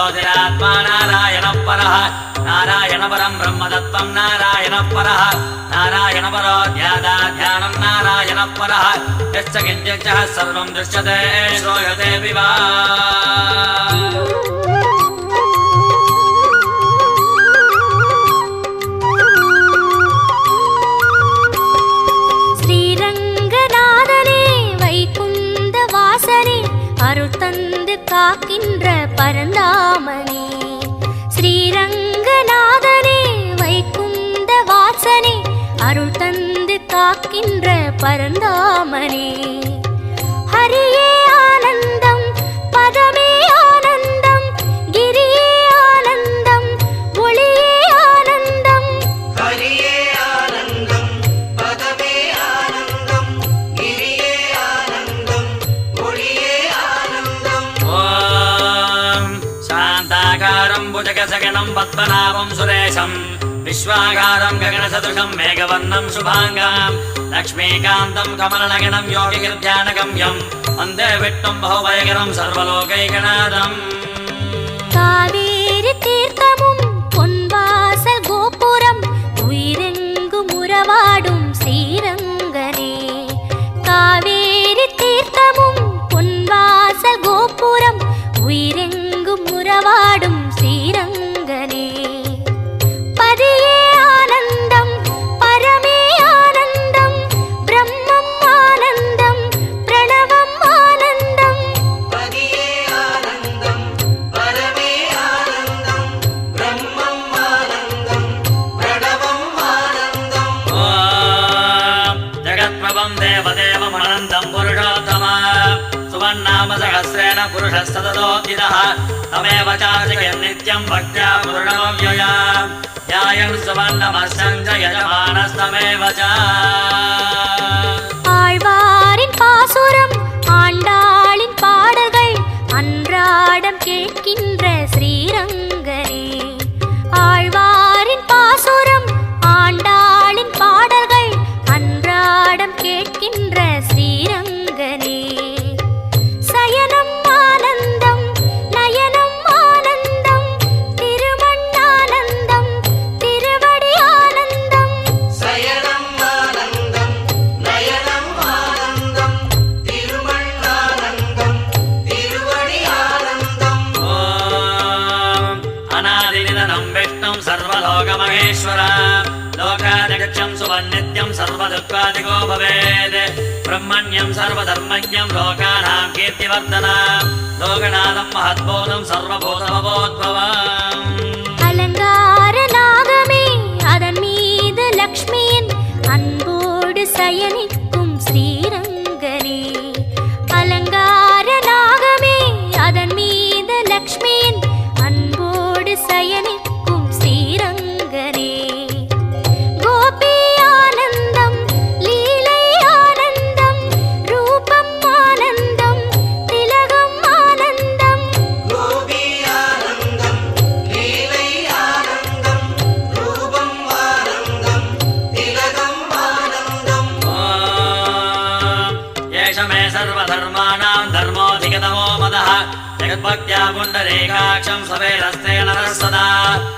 ज्योतिरात्मा नारायणः परः नारायणपरं ब्रह्मतत्त्वं नारायणः परः नारायणपरो ध्यानं नारायणः परः यश्च किञ्चित् सर्वं दृश्यते श्रूयते विवा காக்கின்ற பரந்தாமனே ஸ்ரீரங்கநாதனே வைகுந்த வாசனே அருள் தந்து காக்கின்ற பரந்தாமனே ஹரியே ஆனந்தம் பதமே ஆனந்தம் கிரியே ஆனந்தம் ஒளியே ஆனந்தம் ஹரியே ஆனந்தம் பதமே ஆனந்தம் கிரியே ஆனந்தம் ஒளியே भुजगसगणं पद्मनाभं सुरेशं विश्वागारं गगनसदृशं मेघवर्णं शुभाङ्गां लक्ष्मीकान्तं कमलनगणं योगिगिर्ध्यानगम्यं वन्दे विष्णुं बहुभयकरं सर्वलोकैकनाथम् காவேரி தீர்த்தமும் பொன்வாசல் கோபுரம் உயிரெங்கும் உறவாடும் ஸ்ரீரங்கனே காவேரி தீர்த்தமும் பொன்வாசல் கோபுரம் உயிரெங்கும் உறவாடும் ஸ்ரீரங்கனே பதியே ஆனந்தம் பரமே ஆனந்தம் பிரம்மம் ஆனந்தம் பிரணவம் ஆனந்தம் பதியே ஆனந்தம் பரமே ஆனந்தம் பிரம்மம் ஆனந்தம் பிரணவம் ஆனந்தம் ஓம் ஜகத்பிரபம் தேவதேவம் அனந்தம் புருஷோத்தம सुवन्नाम सहस्रेण पुरुषस्तततोऽधितः तमेव चार्जयन् नित्यं भक्त्या पूर्णमव्यया ध्यायन् सुवर्णमस्यं च यजमानस्तमेव च ஆழ்வாரின் பாசுரம் ஆண்டாளின் பாடல்கள் அன்றாடம் கேட்கின்ற ஸ்ரீரங்கனே ஆழ்வாரின் பாசுரம் ஆண்டாளின் பாடல்கள் அன்றாடம் கேட்கின்ற ஸ்ரீரங்கனே சயனம் ஆனந்தம் நயனம் ஆனந்தம் திருமண்ணானந்தம் திருவடி ஆனந்தம் சயனம் ஆனந்தம் நயனம் ஆனந்தம் திருமண்ணானந்தம் திருவடி ஆனந்தம் ஓம் அநாதிநிதனம் விஷ்ணும் சர்வலோகமகேஸ்வர लोकादिगच्छं सुवन्नित्यं सर्वदुःखादिको भवेत् ब्रह्मण्यं सर्वधर्मज्ञं लोकानां कीर्तिवर्धनं लोकनाथं महद्बोधं सर्वभूतभवोद्भवम् அலங்கார நாகமே அதன் மீது லக்ஷ்மியின் அன்போடு சயனிக்கும் ஸ்ரீரங்கனே அலங்கார நாகமே அதன் மீது லக்ஷ்மியின் அன்போடு சயனிக்கும் ஸ்ரீரங்கனே கோபி ஆனந்தம் லீலை ஆனந்தம் ரூபம் ஆனந்தம் திலகம் ஆனந்தம் கோபி ஆனந்தம் லீலை ஆனந்தம் ரூபம் ஆனந்தம் திலகம் ஆனந்தம் ஓம் ஏஷ மே सर्वधर्माणां धर्मोऽधिगतमो मदः जगद्भक्त्या पुण्डरीकाक्षं सवेरस्ते नरः सदा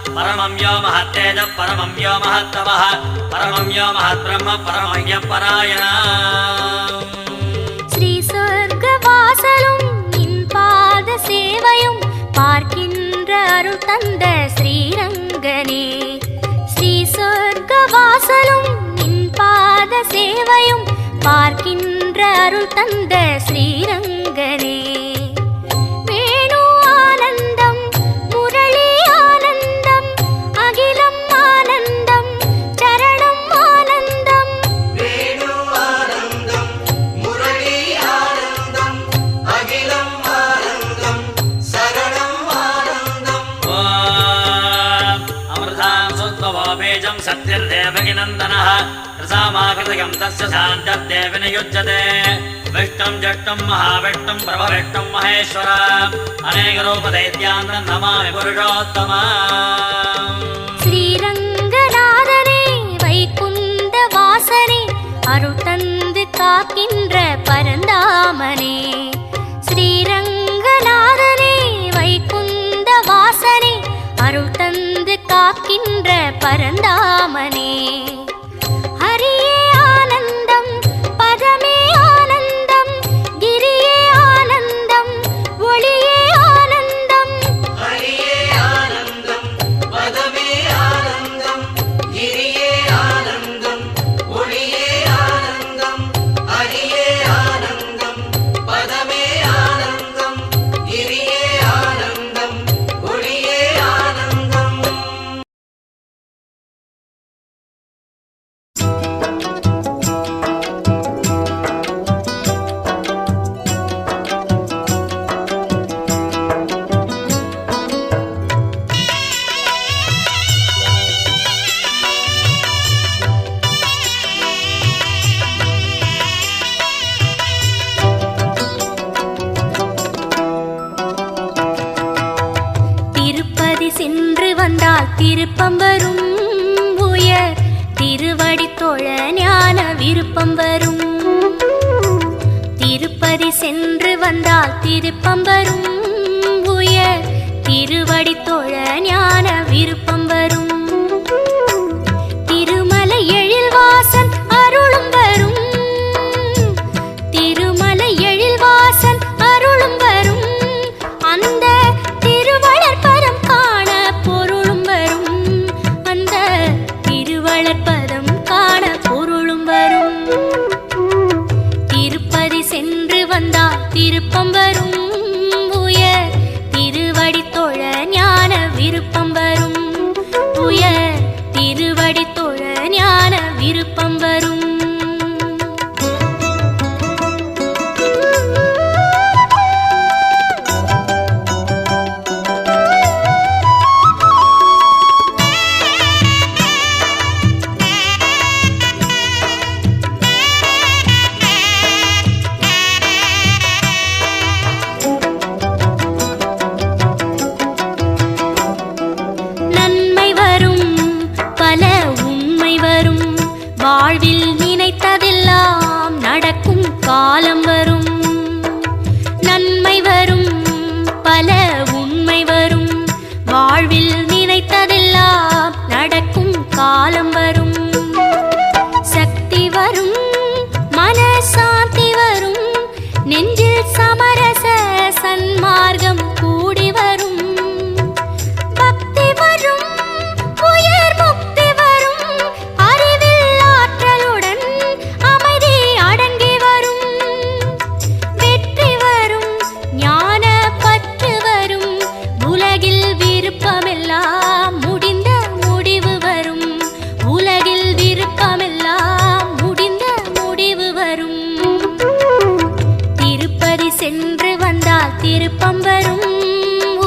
परमं यो महत्तेजः परमं यो महत्तमः परमं यो महद्ब्रह्म परमं परायणः ஸ்ரீ சொர்க்கவாசலும் நின் பாத சேவையும் பார்க்கின்ற அருள் தந்த ஸ்ரீரங்கனே ஸ்ரீ சொர்க்கவாசலும் நின் பாத சேவையும் பார்க்கின்ற அருள் தந்த ஸ்ரீரங்கனே வேணு ஆனந்தம் முரளி ஆனந்தம் அகிலம் ஆனந்தம் சரணம் ஆனந்தம் வேணு ஆனந்தம் முரளி ஆனந்தம் அகிலம் ஆனந்தம் சரணம் ஆனந்தம் ஓம் அமிர்தாं சுத்வபோபேஜம் சத்யர்தேவகிநந்தனः रसामाकृतयं तस्य शान्तर्देव नियुज्यते विष्णुं जष्टुं महाविष्णुं प्रभविष्णुं महेश्वर अनेकरूपदैत्यान् नमामि पुरुषोत्तमा ஸ்ரீரங்கநாதனே வைகுந்த வாசனே அருள் தந்து காக்கின்ற பரந்தாமனே ஸ்ரீரங்கநாதனே வைகுந்த நின்ற பரந்தாமனே. ஹரியே ஆனந்தம், பதமே ஆனந்தம், கிரியே ஆனந்தம், ஒளியே ஆனந்தம். ஹரியே ஆனந்தம், பதமே ஆனந்தம், கிரியே ஆனந்தம், ஒளியே ஆனந்தம். ஹரியே ஆனந்தம், பதமே ஆனந்தம், கிரியே ஆனந்தம், ஒளியே ஆனந்தம். திருப்பதி சென்று வந்தால் திருப்பம் வரும், உயர் திருவடி தொழ ஞான விருப்பம் வரும். திருப்பதி சென்று வந்தால் திருப்பம் வரும், உயர் திருவடி தொழ ஞான விருப்பம் வரும். திருமலை எழில்வாசன் அருளும் வரும், திருமலை எழில்வாசன் அருளும் வரும். அந்த திருவளர்பதம் காண பொருளும் வரும், அந்த திருவளர்பதம் காண பொருளும் வரும். திருப்பதி சென்று வந்தால் திருப்பம் வரும், உயர் திருவடி தொழ ஞான விருப்பம் வரும், உயர் திருவடி தொழ ஞான விருப்பம் வரும். நன்மை வரும், பல உண்மை வரும், வாழ்வில் நினைத்ததெல்லாம் நடக்கும் காலம் வரும். நன்மை வரும், பல உண்மை வரும், வாழ்வில் நினைத்ததெல்லாம் நடக்கும் காலம் வரும். சக்தி வரும், மனசாந்தி வரும், நெஞ்சில் சமரச சன்மார்க்கம் கூடி வரும். பக்தி வரும், உயர் முக்தி வரும், அறிவில் ஆற்றலுடன் அமைதி அடங்கி வரும். வெற்றி வரும், ஞான பற்று வரும், உலகில் விருப்பமெல்லாம் முடிந்த முடிவு வரும், உலகில் விருப்பமெல்லாம் முடிந்த முடிவு வரும். திருப்பதி சென்று வந்தால் திருப்பம் வரும்,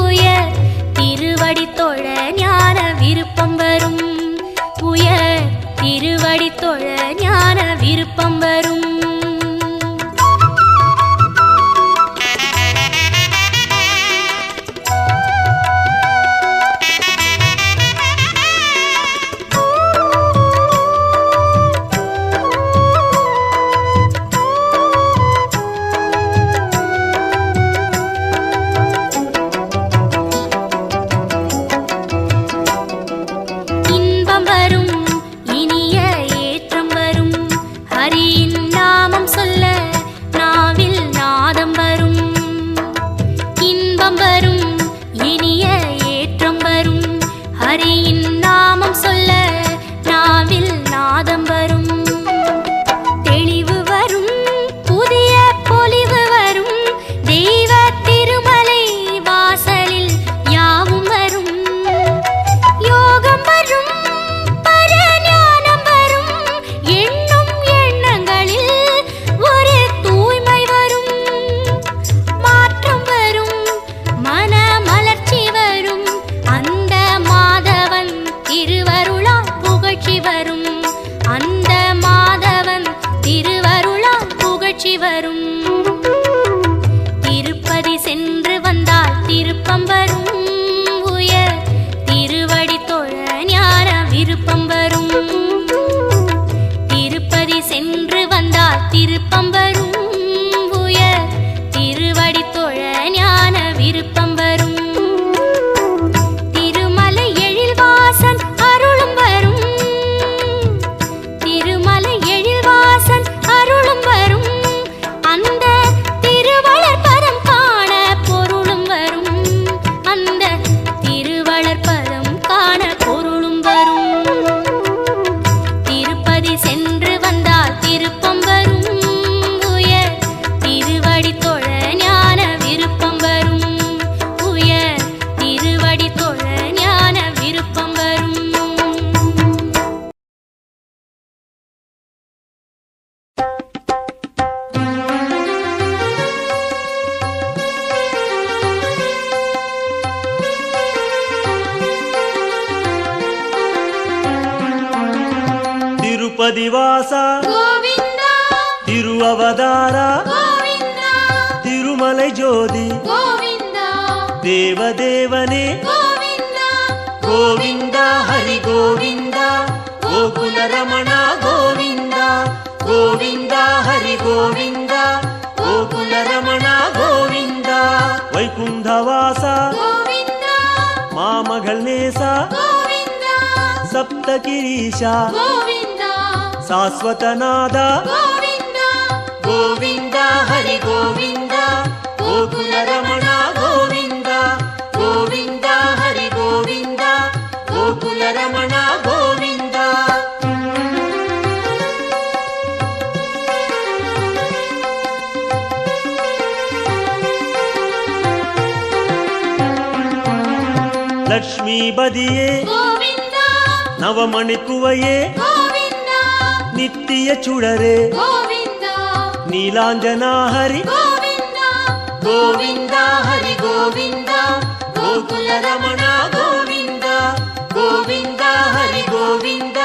உயர் திருவடி தொழ ஞான விருப்பம் வரும், உயர் திருவடி தொழ ஞான விருப்பம் வரும். இன்பம் வரும், இனிய ஏற்றம் வரும், ஹரியின் ತಿರುಪತಿ ವಾಸ ಗೋವಿಂದ ತಿರುವವತಾರ ಗೋವಿಂದ ತಿರುಮಲೈ ಜ್ಯೋತಿ ಗೋವಿಂದ ದೇವದೇವನೇ ಗೋವಿಂದ ಗೋವಿಂದ ಹರಿ ಗೋವಿಂದ ಗೋಕುಲ ರಮಣ ಗೋವಿಂದ ಗೋವಿಂದ ಹರಿ ಗೋವಿಂದ ಗೋಕುಲ ರಮಣ ಗೋವಿಂದ ವೈಕುಂಠವಾಸ ಗೋವಿಂದ ಮಾಮಗಳ್ ನೇಸ ಗೋವಿಂದ ಸಪ್ತಗಿರೀಶ ಗೋವಿಂದ ಶಾಶ್ವತನಾದ ಗೋವಿಂದ ಗೋವಿಂದ ಹರಿ ಗೋವಿಂದ ಗೋಕುಲ ರಮಣ ಗೋವಿಂದ ಗೋವಿಂದ ಹರಿ ಗೋವಿಂದ ಗೋಕುಲ ರಮಣ ಗೋವಿಂದ ಲಕ್ಷ್ಮೀ ಬದಿಯೇ ಗೋವಿಂದ ನವಮಣಿ ಕುವಯೇ ಗೋವಿಂದ ನಿತ್ಯ ಚುಡರೆ ಗೋವಿಂದ ನೀಲಾಂಜನ ಹರಿ ಗೋವಿಂದ ಗೋವಿಂದ ಹರಿ ಗೋವಿಂದ ಗೋಕುಲ ರಮಣ ಗೋವಿಂದ ಗೋವಿಂದ ಹರಿ ಗೋವಿಂದ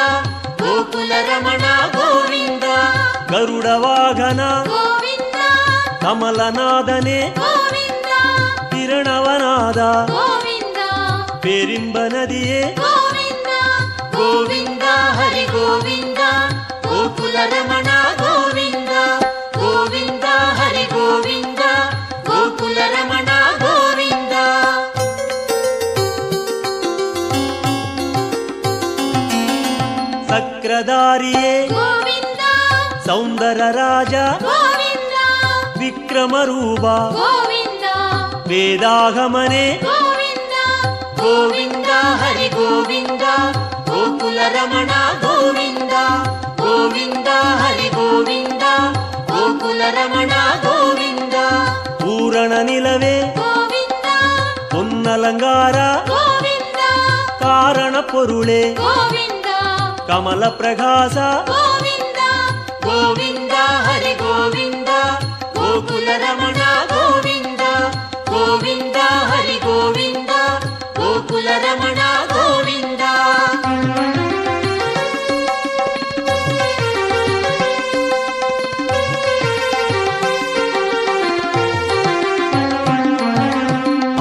ಗೋಕುಲ ರಮಣ ಗೋವಿಂದ ಗರುಡ ವಾಹನ ಗೋವಿಂದ ಕಮಲನಾದನೆ ಗೋವಿಂದ ಕಿರಣವನಾದ ಗೋವಿಂದ ಪೇರಿಂಬ ನದಿಯೇ ಗೋವಿಂದ ಗೋವಿಂದ ಹರಿ ಗೋವಿಂದ ಗೋಕುಲ ರಮಣ ಗೋವಿಂದ ಗೋವಿಂದ ಹರಿ ಗೋವಿಂದ ಗೋಕುಲ ರಮಣ ಗೋವಿಂದ ಸಕ್ರಧಾರಿಯೇ ಗೋವಿಂದ ಸೌಂದರ ರಾಜ ಗೋವಿಂದ ವಿಕ್ರಮ ರೂಪ ಗೋವಿಂದ ವೇದಾಗಮನೆ ಗೋವಿಂದ ಗೋವಿಂದ ಹರಿ ಗೋವಿಂದ ಗೋಕುಲ ರಮಣ ಗೋವಿಂದ ಗೋವಿಂದ ಹರಿ ಗೋವಿಂದ ಗೋಕುಲ ರಮಣ ಗೋವಿಂದ ಪೂರಣ ನಿಲವೇ ಗೋವಿಂದ பொன்னலங்கார ಗೋವಿಂದ ಕಾರಣ ಪೊರುಳೆ ಗೋವಿಂದ ಕಮಲ ಪ್ರಕಾಶ ಗೋವಿಂದ ಗೋವಿಂದ ಹರಿ ಗೋವಿಂದ ಗೋಕುಲ ರಮಣ ಗೋವಿಂದ ಗೋವಿಂದ ಹರಿ ಗೋವಿಂದ ಗೋಕುಲ ರಮಣ ಗೋವಿಂದ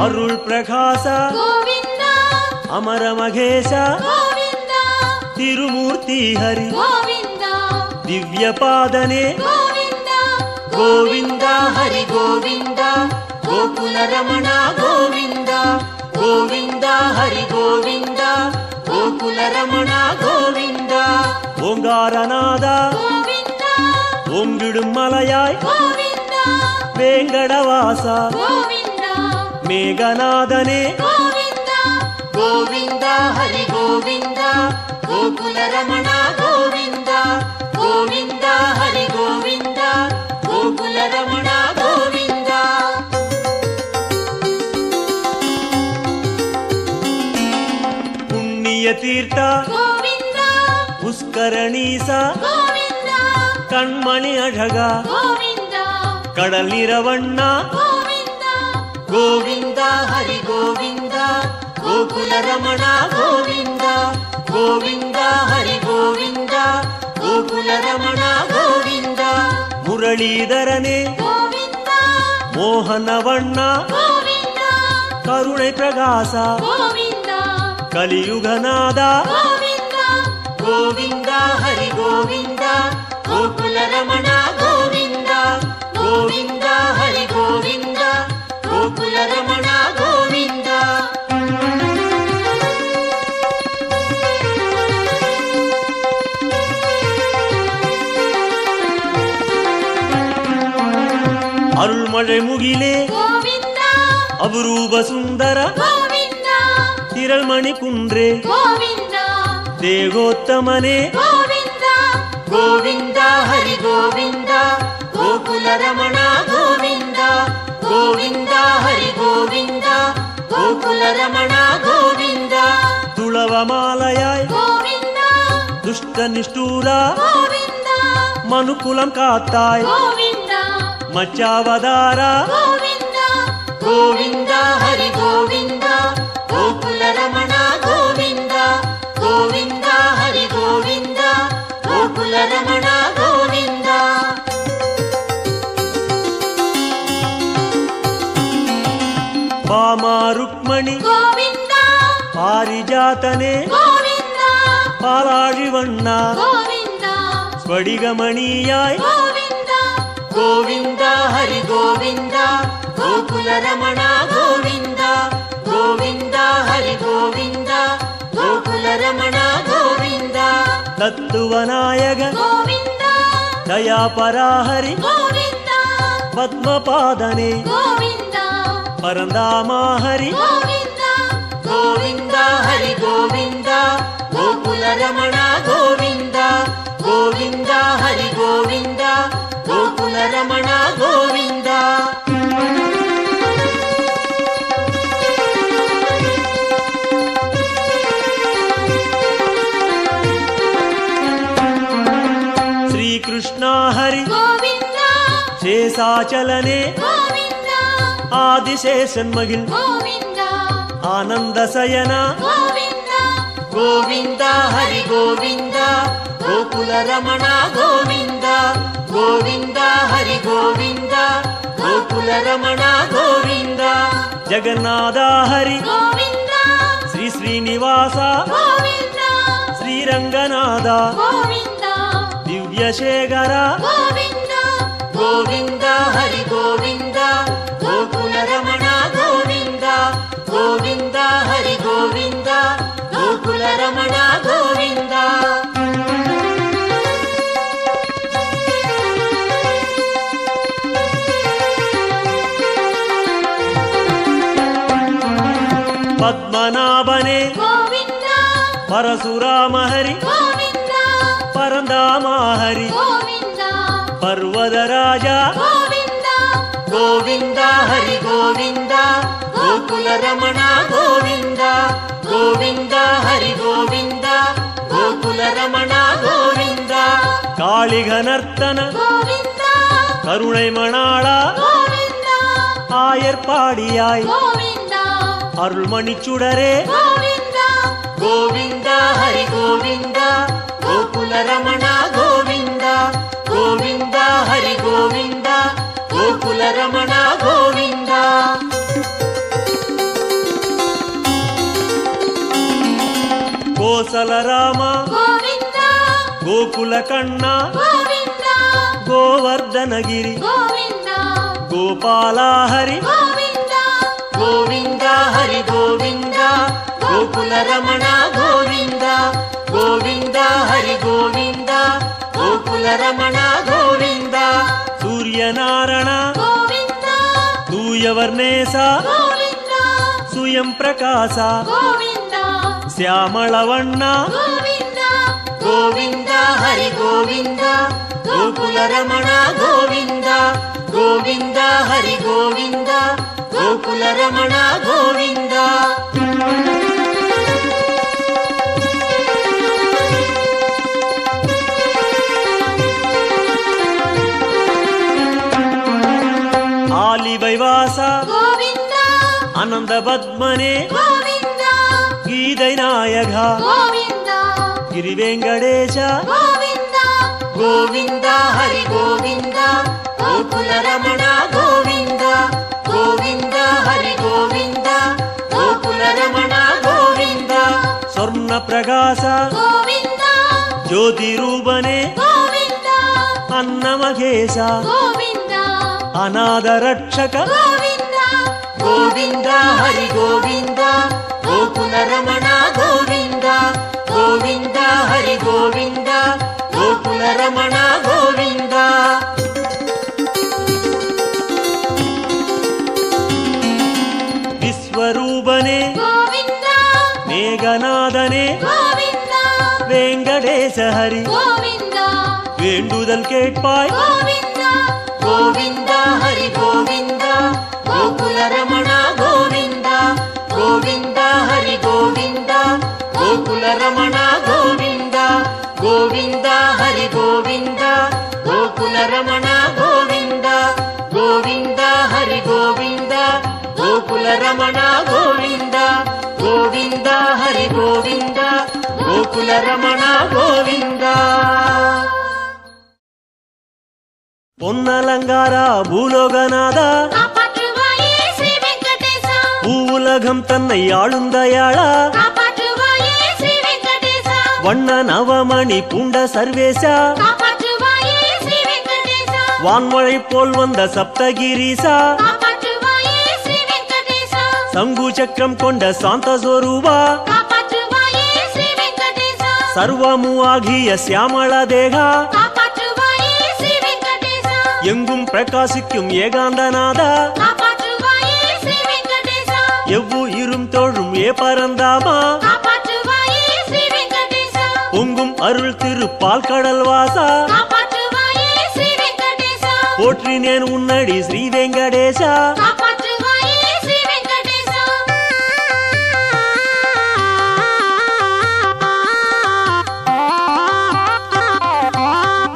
ಅರುಳ್ ಪ್ರಕಾಶ ಗೋವಿಂದ ಅಮರ ಮಹೇಶ ಗೋವಿಂದ ತಿರುಮೂರ್ತಿ ಹರಿ ಗೋವಿಂದ ದಿವ್ಯ ಪಾದನೆ ಗೋವಿಂದ ಗೋವಿಂದ ಹರಿ ಗೋವಿಂದ ಗೋಕುಲ ರಮಣ ಗೋವಿಂದ ಗೋವಿಂದ ಹರಿ ಗೋವಿಂದ ಗೋಕುಲ ರಮಣ ಗೋವಿಂದ ಓಂಗಾರನಾದ ಗೋವಿಂದ ಓಂಗಿಡುಂ ಮಲಯಾಯ್ ಗೋವಿಂದ ವೇಂಗಡವಾಸ ಗೋವಿಂದ ಮೇಘನಾದನೆ ಗೋವಿಂದ ಗೋವಿಂದ ಹರಿ ಗೋವಿಂದ ಗೋಕುಲ ರಮಣ ಗೋವಿಂದ ಗೋವಿಂದ ಹರಿ ಗೋವಿಂದ ಗೋಕುಲ ರಮಣ ಗೋವಿಂದ ಪುಣ್ಯ ತೀರ್ಥ ಗೋವಿಂದ ಪುಷ್ಕರಣೀಸ ಗೋವಿಂದ ಕಣ್ಮಣಿ ಅಢಗ ಗೋವಿಂದ ಕಡಲಿರವಣ್ಣ ಗೋವಿಂದ ಗೋವಿಂದ ಹರಿ ಗೋವಿಂದ ಗೋಕುಲ ರಮಣ ಗೋವಿಂದ ಗೋವಿಂದ ಹರಿ ಗೋವಿಂದ ಗೋಕುಲ ರಮಣ ಗೋವಿಂದ ಮುರಳೀಧರನೇ ಗೋವಿಂದ ಮೋಹನವಣ್ಣ ಗೋವಿಂದ ಕರುಣೆ ಪ್ರಕಾಶ ಗೋವಿಂದ ಕಲಿಯುಗನಾದ ಗೋವಿಂದ ಗೋವಿಂದ ಹರಿ ಗೋವಿಂದ ಗೋಕುಲ ರಮಣ ಗೋವಿಂದ ಗೋವಿಂದ ಹರಿ ಗೋವಿಂದ ಗೋಕುಲ ರಮಣ ಗೋವಿಂದ ಅರುಳ್ಮಳೆ ಮುಗಿಲೆ ಗೋವಿಂದ ಅಪರೂಪ ಸುಂದರ ಗೋವಿಂದ ತಿರಳ್ಮಣಿ ಕುಂಡ್ರೆ ಗೋವಿಂದ ದೇಗೋತ್ತಮನೆ ಗೋವಿಂದ ಗೋವಿಂದ ಹರಿ ಗೋವಿಂದ ಗೋಕುಲ ರಮಣ ಗೋವಿಂದ ಗೋವಿಂದ ಹರಿ ಗೋವಿಂದ ಗೋಕುಲ ರಮಣ ಗೋವಿಂದ ತುಳವ ಮಾಲಯಾಯ್ ಗೋವಿಂದ ದುಷ್ಟ ನಿಷ್ಠೂರ ಗೋವಿಂದ ಮನುಕುಲಂ ಕಾತ್ತಾಯ್ ಗೋವಿಂದ ಮಚ್ಚಾವದಾರ ಗೋವಿಂದ ಗೋವಿಂದ ಹರಿ ಗೋವಿಂದ ಗೋಕುಲ ರಮಣ ಗೋವಿಂದ ಗೋವಿಂದ ಹರಿ ಗೋವಿಂದ ಗೋಕುಲ గోవింద పారిజాతనే గోవింద పాలాழிవಣ್ಣ గోవింద స్ఫటికమణీయాయ్ గోవింద గోవింద హరి గోవింద గోకుల రమణ గోవింద గోవింద హరి గోవింద గోకుల రమణ గోవింద తత్తువనాయక గోవింద దయాపరాహరి గోవింద పద్మపాదనే గోవింద పరందామాహరి గోవింద గోవింద హరి గోవింద గోకుల రమణ గోవింద గోవింద హరి గోవింద గోకుల రమణ గోవింద శ్రీకృష్ణ హరి గోవింద శేషాచలనే గోవింద ఆదిశేషన్మగిల్ గోవింద ఆనందశయన గోవింద గోవింద హరి గోవింద గోకుల రమణ గోవింద గోవింద హరి గోవింద గోకుల రమణ గోవింద జగన్నాథ హరి గోవింద శ్రీ శ్రీనివాస గోవింద శ్రీరంగనాథ గోవింద దివ్యశేఖర గోవింద గోవింద హరి గోవింద గోకుల రమణ గోవింద గోవింద హరి గోవింద గోకుల రమణ గోవింద పద్మనాభనే గోవింద పరశురామ హరి గోవింద పరందామ హరి గోవింద పర్వతరాజ గోవింద గోవింద హరి గోవింద గోకుల రమణ గోవింద గోవింద హరి గోవింద గోకుల రమణ గోవింద காளிகனர்த்தன గోవింద கருணை மணாளா గోవింద ஆயர்பாடியாய் గోవింద அருள்மணிச்சுடரே గోవింద గోవింద హరి గోవింద గోకుల రమణ గోవింద గోవింద హరి గోవింద గోకుల రమణ గోవింద கோசல ராம గోవింద கோகுல கண்ணா గోవింద கோவர்தனகிரி గోవింద கோபாலா ஹரி గోవింద గోవింద హరి గోవింద గోకుల రమణ గోవింద గోవింద హరి గోవింద గోకుల రమణ గోవింద சூரியநாரண గోవింద தூயவர்ணேச గోవింద சுயம் பிரகாச గోవింద శ్యామళவண்ண గోవింద గోవింద హరి గోవింద గోకుల రమణ గోవింద గోవింద హరి గోవింద గోకుల రమణ గోవింద ஆலிவைவாச గోవింద அனந்த பத்மனே గోవింద கீதை நாயக గోవింద గిరివెంకటేశ గోవింద గోవింద హరి గోవింద గోకుల రమణ గోవింద గోవింద హరి గోవింద గోకుల రమణ గోవింద சொர்ண பிரகாச గోవింద జ్యోతి రూపనే గోవింద అన్నమహేశ గోవింద అనాథ రక్షక గోవింద గోవింద హరి గోవింద గోకుల రమణ గోవింద గోవింద హరి గోవింద గోకుల రమణ గోవింద విశ్వరూపనే గోవింద மேகநாதனே గోవింద வெங்கடேச ஹரி గోవింద வேண்டுதல் கேட்பாய் గోవింద గోవింద హరి గోవింద గోకుల రమణ గోవింద గోవింద హరి గోవింద గోకుల రమణ గోవింద గోవింద హరి గోవింద గోకుల రమణ గోవింద గోవింద హరి గోవింద గోకుల రమణ గోవింద గోవింద హరి గోవింద గోకుల రమణ గోవింద பொன்னலங்கார பூலோகநாத కాపాற்றுవాయే శ్రీ వెంకటేశ பூவுல உலகம் தன்னை ஆளுந்தயாளா காப்பாற்றுவாயே ஸ்ரீ வெங்கடேசா வண்ண நவமணி பூண்ட சர்வேசா காப்பாற்றுவாயே ஸ்ரீ வெங்கடேசா வான்மழை போல் வந்த சப்தகிரீசா காப்பாற்றுவாயே ஸ்ரீ வெங்கடேசா சங்கு சக்கரம் கொண்ட சாந்த சொரூபா காப்பாற்றுவாயே ஸ்ரீ வெங்கடேசா சர்வமு ஆகிய சியாமள தேகா காப்பாற்றுவாயே ஸ்ரீ வெங்கடேசா எங்கும் பிரகாசிக்கும் ஏகாந்தநாதா காப்பாற்றுவாயே ஸ்ரீ வெங்கடேசா எவ்வுயிரும் தோழும் ஏ பரந்தாமா காப்பாற்றுவாயே ஸ்ரீ வெங்கடேசா பொங்கும் அருள் திருப்பால் கடல் வாசா காப்பாற்றுவாயே ஸ்ரீ வெங்கடேசா போற்றினேன் உன்னடி ஸ்ரீ வெங்கடேசா காப்பாற்றுவாயே ஸ்ரீ வெங்கடேசா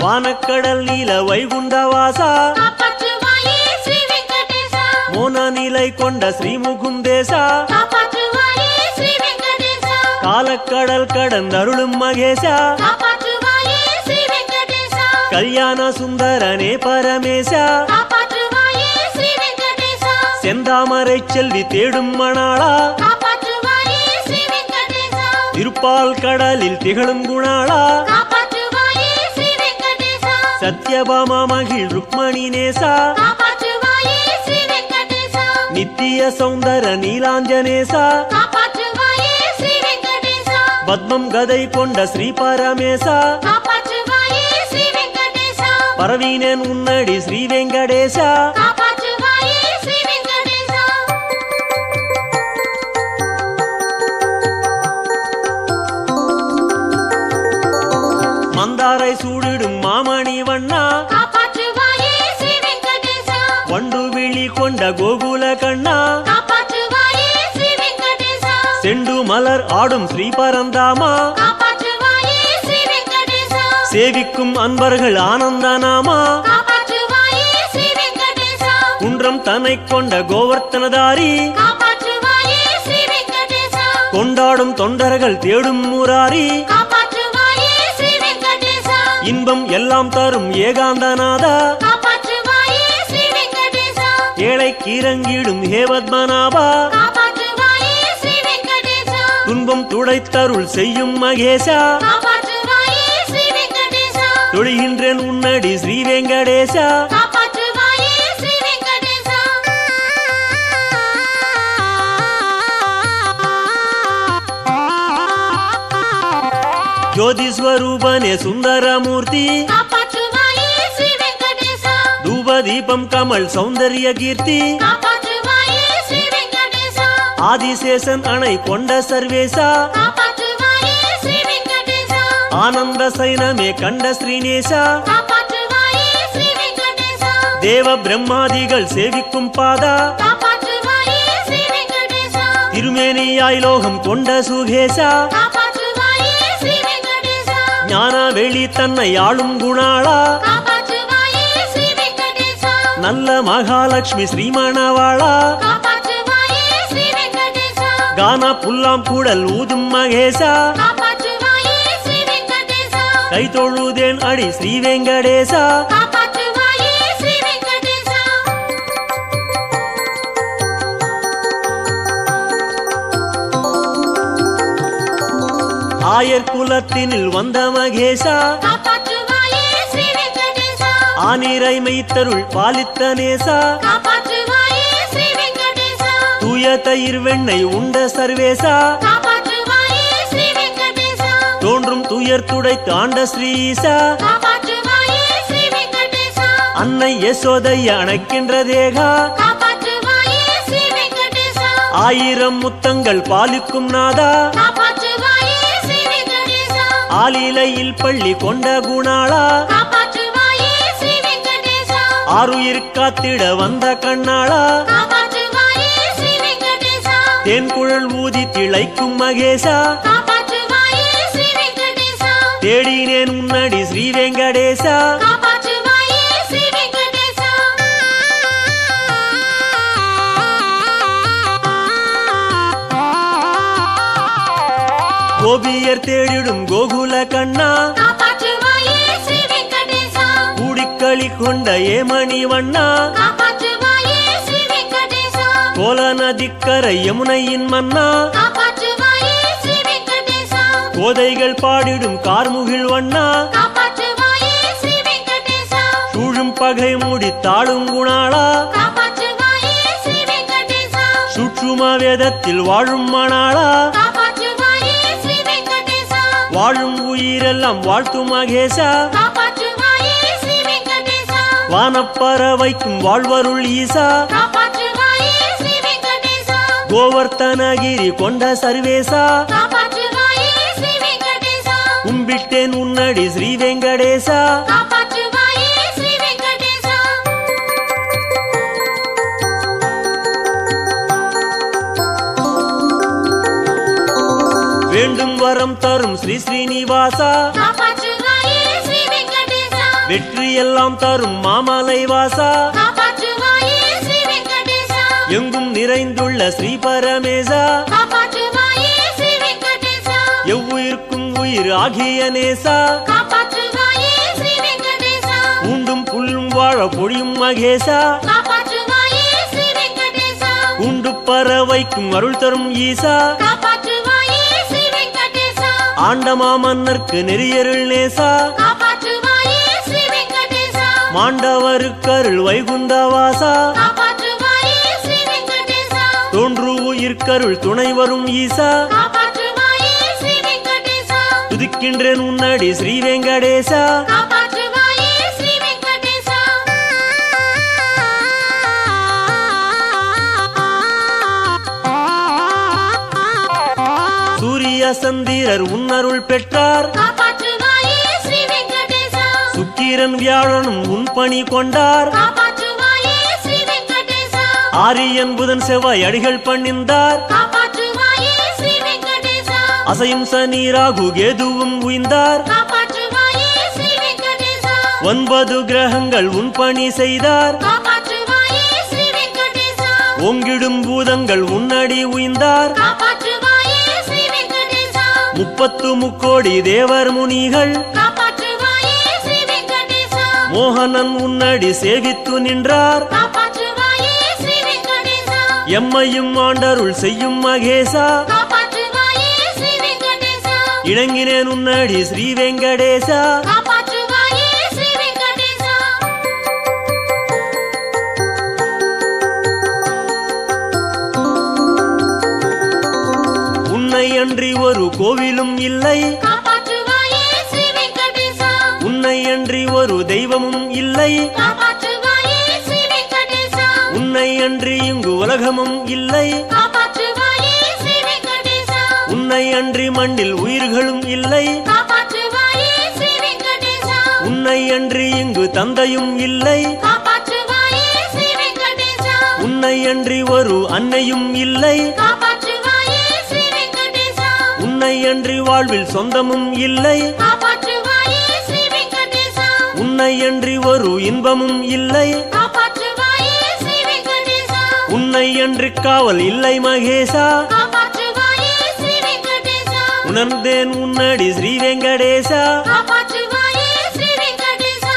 வானக்கடல் நீல வைகுண்டவாசா காப்பாற்றுவாயே ஸ்ரீ வெங்கடேசா மோன நிலை கொண்ட ஸ்ரீ முகுந்தேசா காப்பாற்றுவாயே ஸ்ரீ வெங்கடேசா காலக்கடல் கடந்தருளும் மகேசா காப்பாற்றுவாயே ஸ்ரீ வெங்கடேசா கல்யாண சுந்தரனே பரமேசா காப்பாற்றுவாயே ஸ்ரீ வெங்கடேசா செந்தாமரை செல்வி தேடும் மணாளா காப்பாற்றுவாயே ஸ்ரீ வெங்கடேசா திருப்பால் கடலில் திகழும் குணாளா காப்பாற்றுவாயே ஸ்ரீ வெங்கடேசா சத்யபாமா மகிழ் ருக்மணி நேசா காப்பாற்றுவாயே ஸ்ரீ வெங்கடேசா நித்திய சௌந்தர நீலாஞ்சனேசா காப்பாற்றுவாயே ஸ்ரீ வெங்கடேசா பத்மம் கதை கொண்ட ஸ்ரீ பரமேசா காப்பாற்றுவாயே ஸ்ரீ வெங்கடேசா பரவீனேன் உன்னடி ஸ்ரீ வெங்கடேசா காப்பாற்றுவாயே ஸ்ரீ வெங்கடேசா மந்தாரை சூடிடும் மாமணி வண்ணா காப்பாற்றுவாயே ஸ்ரீ வெங்கடேசா வண்டு விழி கொண்ட கோகுல கண்ணா காப்பாற்றுவாயே ஸ்ரீ வெங்கடேசா செண்டு மலர் ஆடும் ஸ்ரீ பரந்தாமா காப்பாற்றுவாயே ஸ்ரீ வெங்கடேசா சேவிக்கும் அன்பர்கள் ஆனந்தநாமா காப்பாற்றுவாயே ஸ்ரீ வெங்கடேசா குன்றம் தன்னை கொண்ட கோவர்த்தனதாரி காப்பாற்றுவாயே ஸ்ரீ வெங்கடேசா கொண்டாடும் தொண்டர்கள் தேடும் முராரி காப்பாற்றுவாயே ஸ்ரீ வெங்கடேசா இன்பம் எல்லாம் தரும் ஏகாந்தநாதா காப்பாற்றுவாயே ஸ்ரீ வெங்கடேசா ஏழைக்கு இறங்கிடும் ஹே பத்மநாபா காப்பாற்றுவாயே ஸ்ரீ வெங்கடேசா துன்பம் துடைத்தருள் செய்யும் மகேசா காப்பாற்றுவாயே ஸ்ரீ வெங்கடேசா தொழுகின்றேன் உன்னடி ஸ்ரீ வெங்கடேசா காப்பாற்றுவாயே ஸ்ரீ வெங்கடேசா ஜோதி ஸ்வரூபனே சுந்தரமூர்த்தி காப்பாற்றுவாயே ஸ்ரீ வெங்கடேசா தூப தீபம் கமல் சௌந்தர்ய கீர்த்தி காப்பாற்றுவாயே ஸ்ரீ வெங்கடேசா ஆதிசேஷன் அணை கொண்ட சர்வேசா காப்பாற்றுவாயே ஸ்ரீ வெங்கடேசா ஆனந்த சைனமே கண்ட ஸ்ரீநேசா காப்பாற்றுவாயே ஸ்ரீ வெங்கடேசா தேவ பிரம்மாதிகள் சேவிக்கும் பாதா காப்பாற்றுவாயே ஸ்ரீ வெங்கடேசா திருமேனியாய் லோகம் கொண்ட சுகேசா காப்பாற்றுவாயே ஸ்ரீ வெங்கடேசா ஞான வெளி தன்னை ஆளும் குணாளா காப்பாற்றுவாயே ஸ்ரீ வெங்கடேசா நல்ல மகாலட்சுமி ஸ்ரீமணவாளா காப்பாற்றுவாயே ஸ்ரீ வெங்கடேசா கானா புல்லாம் கூடல் ஊதும் மகேசா காப்பாற்றுவாயே ஸ்ரீ வெங்கடேசா கை தொழுதேன் அடி ஸ்ரீ வெங்கடேசா காப்பாற்றுவாயே ஸ்ரீ வெங்கடேசா ஆயர் குலத்தினில் வந்த மகேசா காப்பாற்றுவாயே ஸ்ரீ வெங்கடேசா ஆனிரை மெய்த்தருள் பாலித்த நேசா காப்பாற்றுவாயே ஸ்ரீ வெங்கடேசா தூய தயிர் வெண்ணெய் உண்ட சர்வேசா காப்பாற்றுவாயே ஸ்ரீ வெங்கடேசா தோன்றும் துயர் துடைத்து ஆண்ட ஸ்ரீசா காப்பாற்றுவாயே ஸ்ரீ வெங்கடேசா அன்னை யசோதைய அணைக்கின்ற தேகா காப்பாற்றுவாயே ஸ்ரீ வெங்கடேசா ஆயிரம் முத்தங்கள் பாலிக்கும் நாதா காப்பாற்றுவாயே ஸ்ரீ வெங்கடேசா ஆலிலையில் பள்ளி கொண்ட குணாளா காப்பாற்றுவாயே ஸ்ரீ வெங்கடேசா ஆருயிர் காத்திட வந்த கண்ணாளா காப்பாற்றுவாயே ஸ்ரீ வெங்கடேசா தேன்குழல் ஊதி திளைக்கும் மகேசா காப்பாற்றுவாயே ஸ்ரீ வெங்கடேசா தேடினேன் உன்னடி ஸ்ரீ வெங்கடேசா காப்பாற்றுவாயே ஸ்ரீ வெங்கடேசா கோபியர் தேடிடும் கோகுல கண்ணா காப்பாற்றுவாயே ஸ்ரீ வெங்கடேசா கூடிக்களி கொண்ட ஏமணி வண்ணா காப்பாற்றுவாயே ஸ்ரீ வெங்கடேசா கோல நதிக்கரை யமுனையின் மன்னா காப்பாற்றுவாயே ஸ்ரீ வெங்கடேசா கோதைகள் பாடிடும் கார்முகில் வண்ணா காப்பாற்றுவாயே ஸ்ரீ வெங்கடேசா சூழும் பகை மூடி தாழும் குணாளா காப்பாற்றுவாயே ஸ்ரீ வெங்கடேசா சுற்றுமா வேதத்தில் வாழும் மணாளா காப்பாற்றுவாயே ஸ்ரீ வெங்கடேசா வாழும் உயிரெல்லாம் வாழ்த்தும் மகேசா காப்பாற்றுவாயே ஸ்ரீ வெங்கடேசா வானப்பறவைக்கும் வாழ்வருள் ஈசா காப்பாற்றுவாயே ஸ்ரீ வெங்கடேசா கோவர்த்தனகிரி கொண்ட சர்வேசா காப்பாற்றுவாயே ஸ்ரீ வெங்கடேசா கும்பிட்டேன் உன்னடி ஸ்ரீ வெங்கடேசா காப்பாற்றுவாயே ஸ்ரீ வெங்கடேசா வேண்டும் வரம் தரும் ஸ்ரீ ஸ்ரீனிவாசா காப்பாற்றுவாயே ஸ்ரீ வெங்கடேசா வெற்றி எல்லாம் தரும் மாமலை வாசா காப்பாற்றுவாயே ஸ்ரீ வெங்கடேசா எங்கும் நிறைந்துள்ள ஸ்ரீ பரமேசா காப்பாற்றுவாயே ஸ்ரீ வெங்கடேசா எவ்வுயிர்க்கும் உயிர் ஆகிய நேசா காப்பாற்றுவாயே ஸ்ரீ வெங்கடேசா உண்டும் புல்லும் வாழ பொழியும் மகேசா காப்பாற்றுவாயே ஸ்ரீ வெங்கடேசா உண்டு பறவைக்கும் அருள் தரும் ஈசா காப்பாற்றுவாயே ஸ்ரீ வெங்கடேசா ஆண்டமா மன்னர்க்கு நெறியருள் நேசா காப்பாற்றுவாயே ஸ்ரீ வெங்கடேசா மாண்டவருக்கருள் வைகுந்தவாசா காப்பாற்றுவாயே ஸ்ரீ வெங்கடேசா தோன்று உயிர்க்கருள் துணை வரும் ஈசா காப்பாற்றுவாயே ஸ்ரீ வெங்கடேசா துதிக்கின்றேன் உன்னடி ஸ்ரீ வெங்கடேசா காப்பாற்றுவாயே ஸ்ரீ வெங்கடேசா சூரிய சந்திரர் உன்னருள் பெற்றார் காப்பாற்றுவாயே ஸ்ரீ வெங்கடேசா சுக்கிரன் வியாழனும் உன் பணி கொண்டார் காப்பாற்றுவாயே ஸ்ரீ வெங்கடேசா ஆரியன் புதன் செவ்வாய் அடிகள் பணிந்தார் காப்பாற்றுவாயே ஸ்ரீ வெங்கடேசா அசையும் சனி ராகு கேதுவும் உய்ந்தார் காப்பாற்றுவாயே ஸ்ரீ வெங்கடேசா 9 கிரகங்கள் உன் பணி செய்தார் காப்பாற்றுவாயே ஸ்ரீ வெங்கடேசா ஓங்கிடும் பூதங்கள் உன்னடி உய்ந்தார் காப்பாற்றுவாயே ஸ்ரீ வெங்கடேசா 30 முக்கோடி தேவர் முனிகள் காப்பாற்றுவாயே ஸ்ரீ வெங்கடேசா மோகனன் உன்னடி சேவித்து நின்றார் காப்பாற்றுவாயே ஸ்ரீ வெங்கடேசா எம்மையும் ஆண்டருள் செய்யும் மகேசா காப்பாற்றுவாயே ஸ்ரீ வெங்கடேசா இணங்கினேன் உன்னடி ஸ்ரீ வெங்கடேசா காப்பாற்றுவாயே ஸ்ரீ வெங்கடேசா உன்னை அன்றி ஒரு கோவிலும் இல்லை காப்பாற்றுவாயே ஸ்ரீ வெங்கடேசா உன்னை அன்றி ஒரு தெய்வமும் இல்லை காப்பாற்றுவாயே ஸ்ரீ வெங்கடேசா உன்னை அன்றி இங்கு உலகமும் இல்லை காப்பாற்றுவாயே ஸ்ரீ வெங்கடேசா உன்னை அன்றி மண்ணில் உயிர்களும் இல்லை காப்பாற்றுவாயே ஸ்ரீ வெங்கடேசா உன்னை அன்றி இங்கு தந்தையும் இல்லை காப்பாற்றுவாயே ஸ்ரீ வெங்கடேசா உன்னை அன்றி ஒரு அன்னையும் இல்லை காப்பாற்றுவாயே ஸ்ரீ வெங்கடேசா உன்னை அன்றி வாழ்வில் சொந்தமும் இல்லை காப்பாற்றுவாயே ஸ்ரீ வெங்கடேசா உன்னை அன்றி ஒரு இன்பமும் இல்லை காப்பாற்றுவாயே ஸ்ரீ வெங்கடேசா உன்னை அன்றி காவல் இல்லை மகேசா காப்பாற்றுவாயே ஸ்ரீ வெங்கடேசா உணர்ந்தேன் உன்னடி ஸ்ரீ வெங்கடேசா காப்பாற்றுவாயே ஸ்ரீ வெங்கடேசா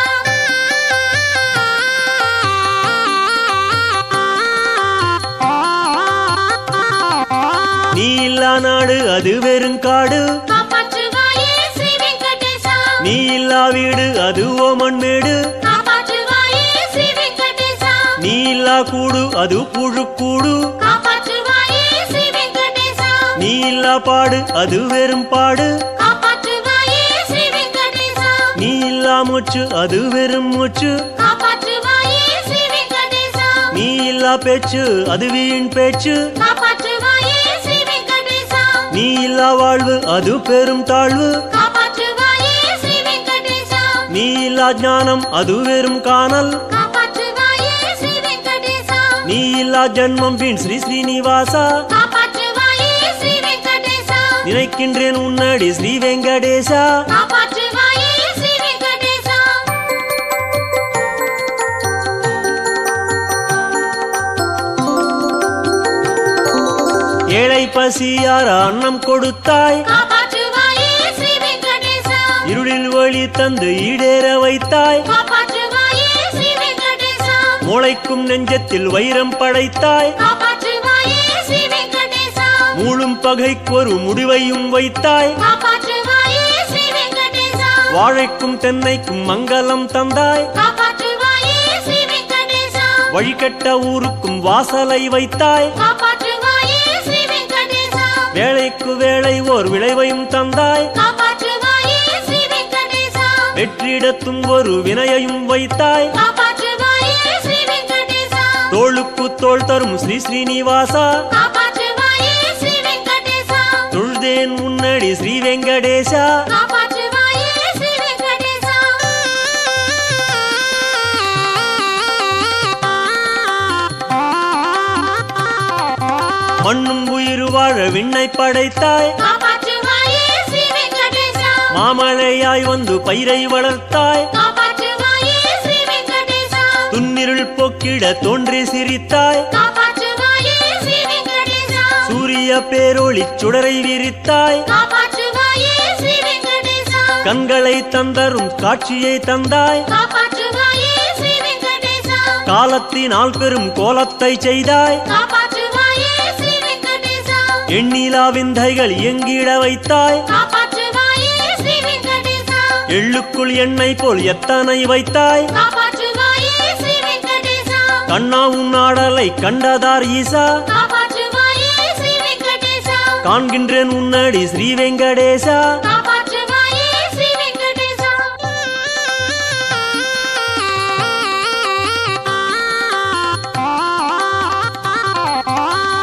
நீ இல்லா நாடு அது வெறுங்காடு காப்பாற்றுவாயே ஸ்ரீ வெங்கடேசா நீ இல்லா வீடு அது ஓமன்மேடு காப்பாற்றுவாயே ஸ்ரீ வெங்கடேசா நீ இல்லா கூடு அது புழுக்கூடு காப்பாற்றுவாயே ஸ்ரீ வெங்கடேசா நீ இல்லா பாடு அது வெறும் பாடு காப்பாற்றுவாயே ஸ்ரீ வெங்கடேசா நீ இல்லா மூச்சு அது வெறும் மூச்சு காப்பாற்றுவாயே ஸ்ரீ வெங்கடேசா நீ இல்லா பேச்சு அது வீண் பேச்சு காப்பாற்றுவாயே ஸ்ரீ வெங்கடேசா நீ இல்லா வாழ்வு அது பெரும் தாழ்வு காப்பாற்றுவாயே ஸ்ரீ வெங்கடேசா நீ இல்லா ஞானம் அது வெறும் காணல் காப்பாற்றுவாயே ஸ்ரீ வெங்கடேசா நீ இல்லா ஜன்மம் வீண் ஸ்ரீ ஸ்ரீனிவாசா காப்பாற்றுவாயே ஸ்ரீ வெங்கடேசா நினைக்கின்றேன் உன்னடி ஸ்ரீ வெங்கடேசா காப்பாற்றுவாயே ஸ்ரீ வெங்கடேசா ஏழை பசியார அன்னம் கொடுத்தாய் காப்பாற்றுவாயே ஸ்ரீ வெங்கடேசா இருளில் வழி தந்து ஈடேற வைத்தாய் காப்பாற்றுவாயே ஸ்ரீ வெங்கடேசா முளைக்கும் நெஞ்சத்தில் வைரம் படைத்தாய் காப்பாற்றுவாயே ஸ்ரீ வெங்கடேசா மூளும் பகைக்கு ஒரு முடிவையும் வைத்தாய் காப்பாற்றுவாயே ஸ்ரீ வெங்கடேசா வாழைக்கும் தென்னைக்கும் மங்களம் தந்தாய் காப்பாற்றுவாயே ஸ்ரீ வெங்கடேசா வழிகட்ட ஊருக்கும் வாசலை வைத்தாய் காப்பாற்றுவாயே ஸ்ரீ வெங்கடேசா வேளைக்கு வேளை ஓர் விளைவையும் தந்தாய் காப்பாற்றுவாயே ஸ்ரீ வெங்கடேசா வெற்றிடத்தும் ஒரு வினையையும் வைத்தாய் காப்பாற்றுவாயே ஸ்ரீ வெங்கடேசா தோளுக்கு தோள் தரும் ஸ்ரீ ஸ்ரீனிவாசா காப்பாற்றுவாயே ஸ்ரீ வெங்கடேசா தொழுதேன் முன்னடி ஸ்ரீ வெங்கடேசா காப்பாற்றுவாயே ஸ்ரீ வெங்கடேசா மண்ணும் உயிர் வாழ விண்ணை படைத்தாய் காப்பாற்றுவாயே ஸ்ரீ வெங்கடேசா மாமழையாய் வந்து பயிரை வளர்த்தாய் காப்பாற்றுவாயே ஸ்ரீ வெங்கடேசா துன்னிருள் போக்கிட தோன்றி சிரித்தாய் காப்பாற்றுவாயே ஸ்ரீ வெங்கடேசா சூரிய பேரொளி சுடரை விரித்தாய் காப்பாற்றுவாயே ஸ்ரீ வெங்கடேசா கண்களை தந்தரும் காட்சியை தந்தாய் காப்பாற்றுவாயே ஸ்ரீ வெங்கடேசா காலத்தினால் பெரும் கோலத்தை செய்தாய் காப்பாற்றுவாயே ஸ்ரீ வெங்கடேசா எண்ணிலா விந்தைகள் எங்கிட வைத்தாய் காப்பாற்றுவாயே ஸ்ரீ வெங்கடேசா எள்ளுக்குள் எண்ணெய் போல் எத்தனை வைத்தாய் காப்பாற்றுவாயே ஸ்ரீ வெங்கடேசா கண்ணா உன் ஆடலை கண்டதார் ஈசா காப்பாற்றுவாயே ஸ்ரீ வெங்கடேசா காண்கின்றேன் உன்னடி ஸ்ரீ வெங்கடேசா காப்பாற்றுவாயே ஸ்ரீ வெங்கடேசா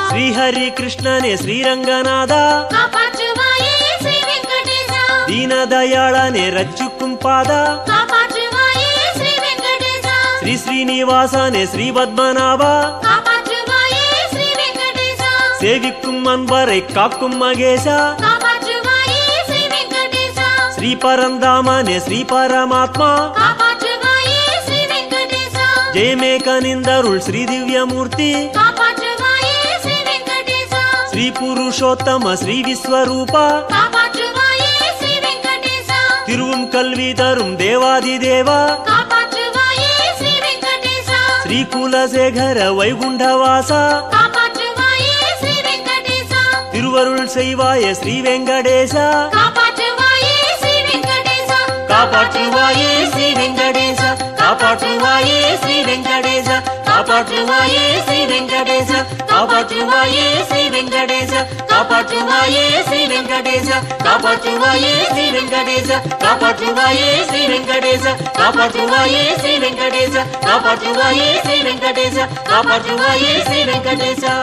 ஸ்ரீஹரி கிருஷ்ணனே ஸ்ரீரங்கநாதா காப்பாற்றுவாயே ஸ்ரீ வெங்கடேசா தீனதயாளனே ரட்சிக்கும் பாதா காப்பாற்றுவாயே ஸ்ரீ வெங்கடேசா ஸ்ரீ ஸ்ரீனிவாசனே ஸ்ரீ பத்மநாபா காப்பாற்றுவாயே ஸ்ரீ வெங்கடேசா சேவிக்கும் அன்பரை காக்கும் மகேசா காப்பாற்றுவாயே ஸ்ரீ வெங்கடேசா ஸ்ரீ பரந்தாமனே ஸ்ரீ பரமாத்மா காப்பாற்றுவாயே ஸ்ரீ வெங்கடேசா ஜெயமே கனிந்தருள் ஸ்ரீ திவ்யமூர்த்தி காப்பாற்றுவாயே ஸ்ரீ வெங்கடேசா ஸ்ரீ புருஷோத்தம ஸ்ரீ விஸ்வரூபா காப்பாற்றுவாயே ஸ்ரீ வெங்கடேசா திருவும் கல்வி தரும் தேவாதி தேவா காப்பாற்றுவாயே ஸ்ரீ வெங்கடேசா ஸ்ரீ குலசேகர வைகுண்டவாசா காப்பாற்றுவாயே ஸ்ரீ வெங்கடேசா திருவருள் செய்வாய ஸ்ரீ வெங்கடேசா காப்பாற்றுவாயே ஸ்ரீ வெங்கடேசா காப்பாற்றுவாயே ஸ்ரீ வெங்கடேசா காப்பாற்றுவாயே ஸ்ரீ வெங்கடேசா காப்பாற்றுவாயே ஸ்ரீ வெங்கடேசா காப்பாற்றுவாயே ஸ்ரீ வெங்கடேசா காப்பாற்றுவாயே ஸ்ரீ வெங்கடேசா காப்பாற்றுவாயே ஸ்ரீ வெங்கடேசா காப்பாற்றுவாயே ஸ்ரீ வெங்கடேசா காப்பாற்றுவாயே ஸ்ரீ வெங்கடேசா காப்பாற்றுவாயே ஸ்ரீ வெங்கடேசா காப்பாற்றுவாயே ஸ்ரீ வெங்கடேசா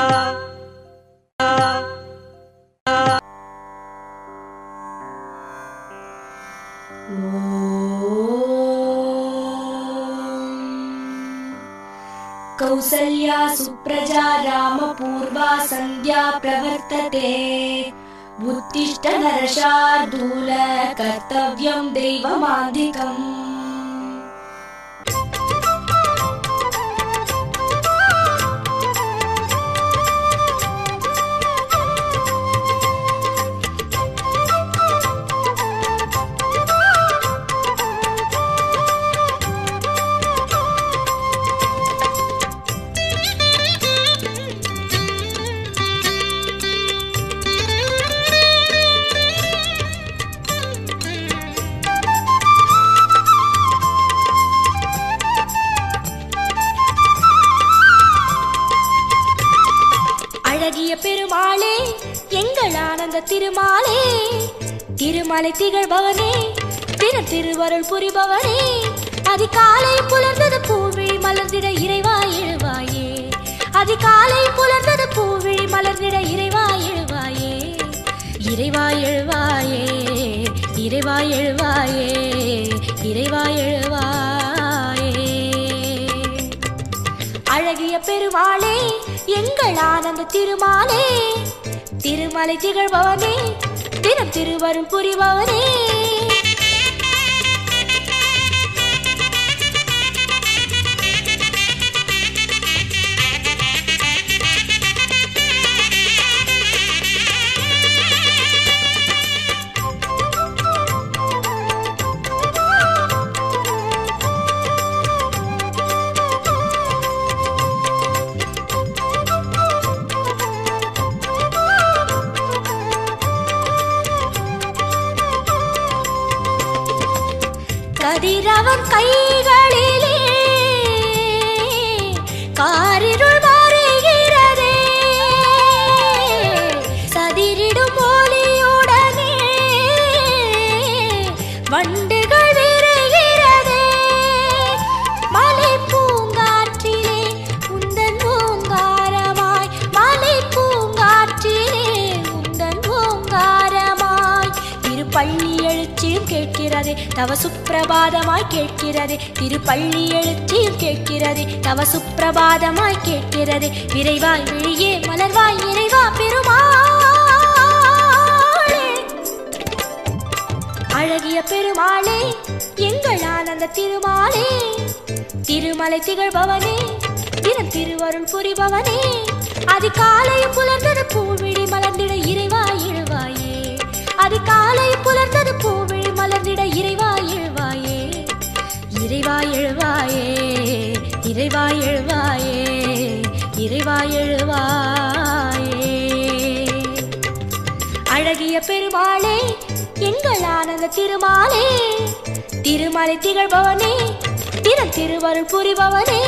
कौसल्या सुप्रजा रामपूर्वा सन्ध्या प्रवर्तते उत्तिष्ठ नरशार्दूल कर्तव्यं दैवमान्धिकम् அழகிய பெருமாளே எங்கள் ஆனந்த திருமாலே திருமலை திகழ்பவனே தினம் திருவருள் புரிபவனே அதிகாலை புலர்ந்தது பூவிழி மலர்ந்திட இறைவா எழுவாயே அதிகாலை புலர்ந்தது பூவிழி மலர்ந்திட இறைவா எழுவாயே இறைவா எழுவாயே இறைவா எழுவாயே இறைவா எழுவாயே அழகிய பெருமாளே எங்கள் ஆனந்த திருமாலே திருமலை திகழ்பவனே தினம் திருவருள் புரிபவனே கதிரவன் கைகளிலே காரிருள் மறைகிறதே சதிரிடும் ஒலியுடனே வண்டுகள் விரைகிறதே மலை பூங்காற்றிலே உந்தன் ஓங்காரமாய் மலை பூங்காற்றிலே உந்தன் ஓங்காரமாய் திருப்பள்ளி எழுச்சியும் கேட்கிறது தவ சுப்பிரபாதமாய் கேட்கிறது திருப்பள்ளி எழுச்சியும் கேட்கிறது தவ சுப்பிரபாதமாய் கேட்கிறது விரைவாய் விழியே மலர்வாய் இறைவா பெருமாளே அழகிய பெருமாளே எங்கள் ஆனந்த திருமாலே திருமலை திகழ்பவனே தினம் திருவருள் புரிபவனே அதிகாலையும் புலர்ந்தது பூவிழி மலர்ந்திட இறைவா எழுவாயே அதிகாலையும் புலர்ந்தது பூவிழி மலர்ந்திட இறைவா எழுவாயே இறைவா எழுவாயே இறைவா எழுவாயே இறைவா எழுவாயே அழகிய பெருமாளே எங்கள் ஆனந்த திருமாலே திருமலை திகழ்பவனே தினம் திருவருள் புரிபவனே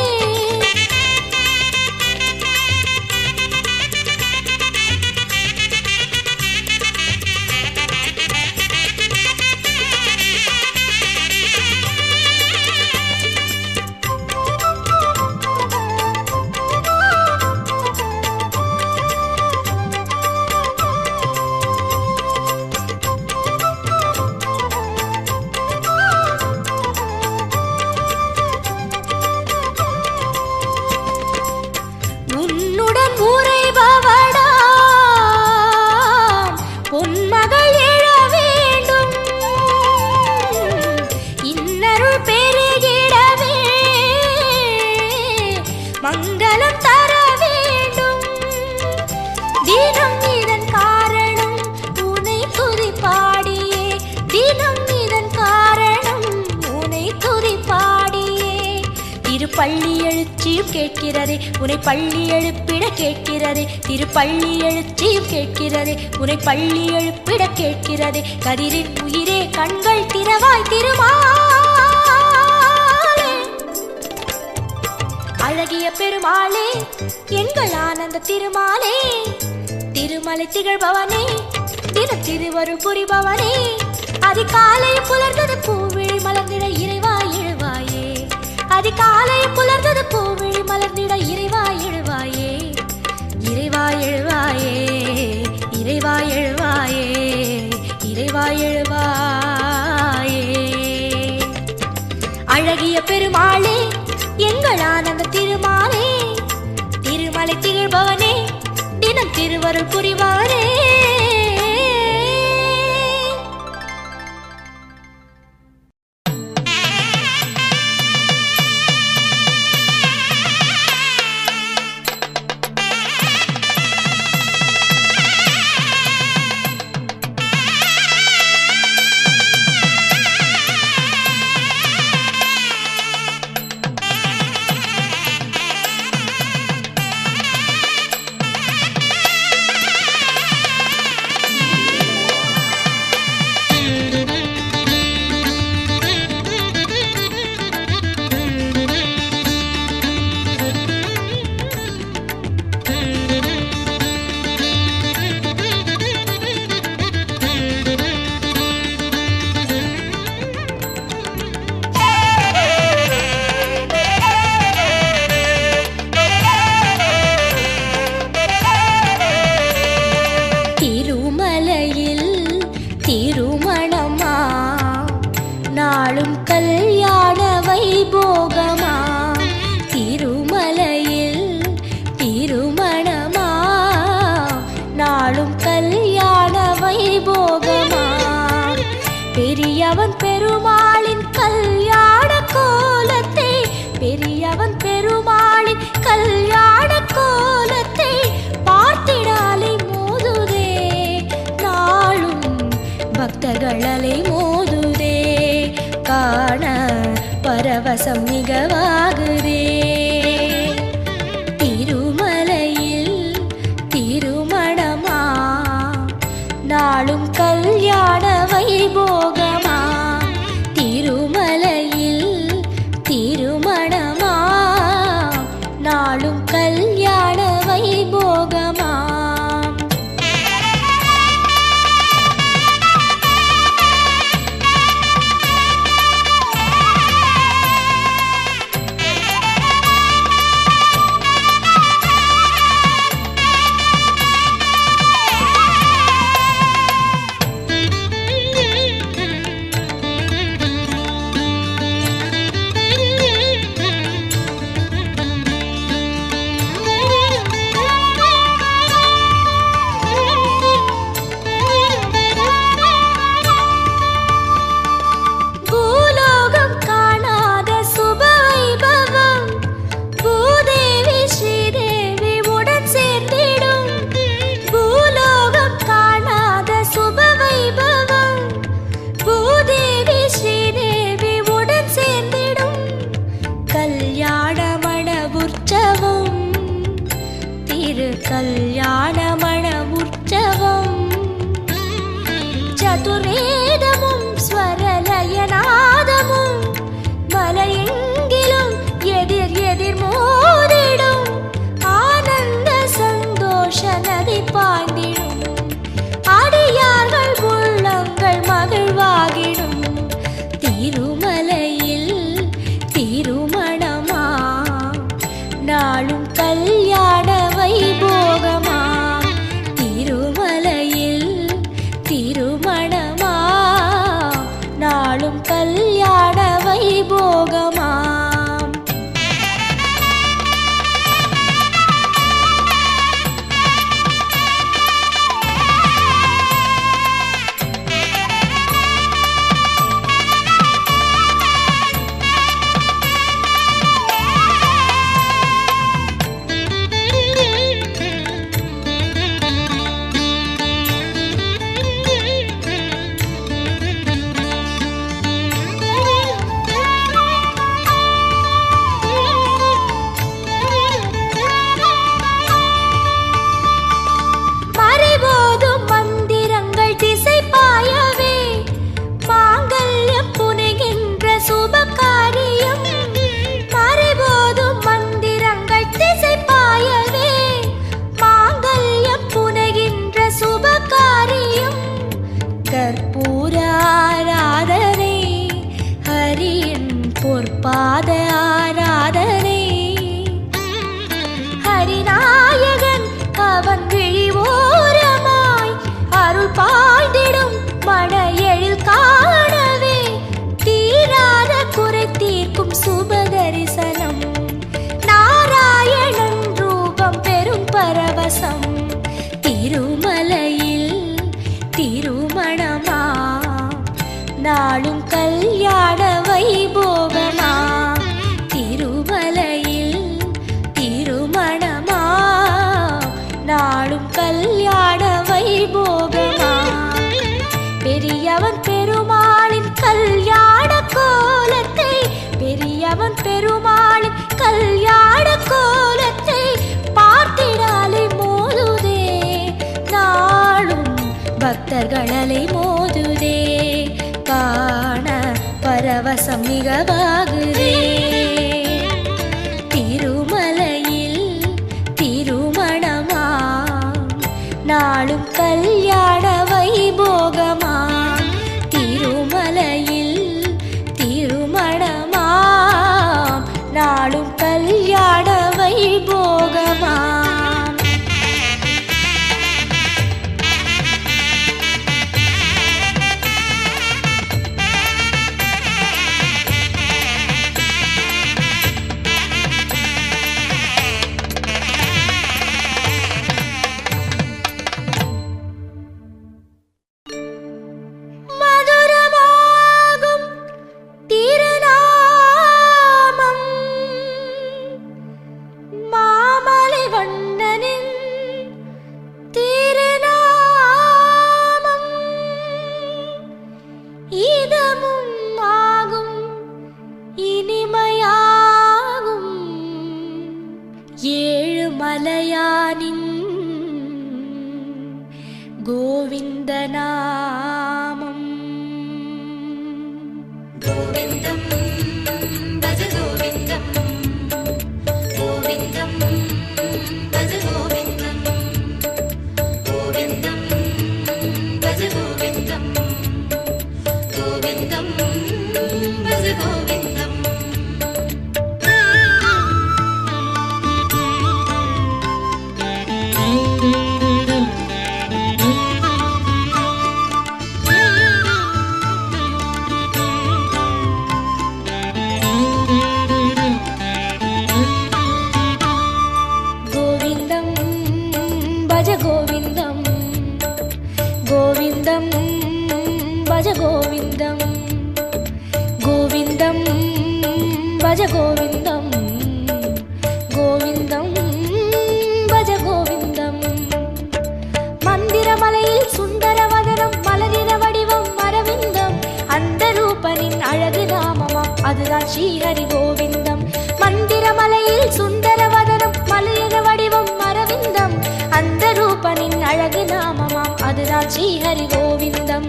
மங்களம் தர வேண்டும் தினம் இதன் காரணம் உனை துதிப்பாடியே தினம் இதன் காரணம் உனை துதிப்பாடியே திருப்பள்ளி எழுச்சியும் கேட்கிறது உனை பள்ளி எழுப்பிட கேட்கிறது திருப்பள்ளி எழுச்சியும் கேட்கிறது உனை பள்ளி எழுப்பிட கேட்கிறது கதிரின் உயிரே கண்கள் திறவாய் திருமாலே அழகிய பெருமாளே எங்கள் ஆனந்த திருமாலே திருமலை திகழ்பவனே தினம் திருவருள் புரிபவனே அதிகாலையும் புலர்ந்தது பூவிழி மலர்ந்திட இறைவா எழுவாயே அதிகாலையும் புலர்ந்தது பூவிழி மலர்ந்திட இறைவா எழுவாயே இறைவா எழுவாயே இறைவா எழுவாயே இறைவா எழுவாயே அழகிய பெருமாளே எங்கள் ஆனந்த திருமாலே திருமலை திகழ்பவனே தினம் திருவருள் புரிபவனே நாளும் கல்யாண வைபோகமா திருமலையில் திருமணமா நாளும் கல்யாண வைபோகமா பெரியவன் பெருமாளின் கல்யாண கோலத்தை பெரியவன் பெருமாளின் கல்யாண கோலத்தை பார்த்திடாலை மோதுதே நாளும் பக்தர்களலை மோதுதே காண பரவசம் மிகவாகுதே திருமலையில் திருமணமா நாளும் கல்யாண வைபோகமா திருமலை சதுர்வேதமும் ஸ்வரலயநாதமும் மலையெங்கிலும் எதிர் எதிர் மோதிடும் ஆனந்த சந்தோஷ நதி பாய்ந்திடும் அடியார்கள் உள்ளங்கள் மகிழ்வாகிடும் திருமலையில் திருமணமா நாளும் கல்யாண வைபோகமா திருமலையில் திருமணமா நாளும் கல்யாண வைபோகமா கற்பூராராதனை ஹரியின் பொற்பாத ஆராதனை ஹரிநாயகன் அவன் விழிவோரமாய் அருள் பாய்ந்திடும் மன எழில் காணவே தீராத குறை தீர்க்கும் சுப தரிசனம் நாராயணன் ரூபம் பெரும் பரவசம் திருமலையில் திருமணமா நாளும் கல்யாண வைபோகமா திருமலையில் திருமணமா நாளும் கல்யாண வைபோகமா பெரியவன் பெருமாளின் கல்யாண கோலத்தை பெரியவன் பெருமாளின் கல்யாண கோலத்தை பார்த்திடாலே மோதுதே நாளும் பக்தர்களலை மோதுதே காண பரவசம் மிகவாகுதே திருமலையில் திருமணமா நாளும் கல்யாண வைபோகமா திருமலையில் திருமணமா நாளும் கல்யாண வைபோகமா மலையானின் கோவிந்த நாமம் கோவிந்தம் பஜ கோவிந்தம் கோவிந்தம் பஜ கோவிந்தம் கோவிந்தம் பஜ கோவிந்தம் கோவிந்தம் பஜ கோவிந்தம் கோவிந்தம் கோவிந்தம் பஜ கோவிந்தம் கோவிந்தம் பஜ கோவிந்தம் கோவிந்தம் பஜ கோவிந்தம் மந்திரமலையில் சுந்தரவதனம் மலரின வடிவம் அரவிந்தம் அந்த ரூபனின் அழகு நாமமாம் அதுதான் ஸ்ரீஹரி கோவிந்தம் மந்திரமலையில் சுந்தரவதனம் மலரின வடிவம் அரவிந்தம் அந்த ரூபனின் அழகு நாமமாம் அதுதான் ஸ்ரீஹரி கோவிந்தம்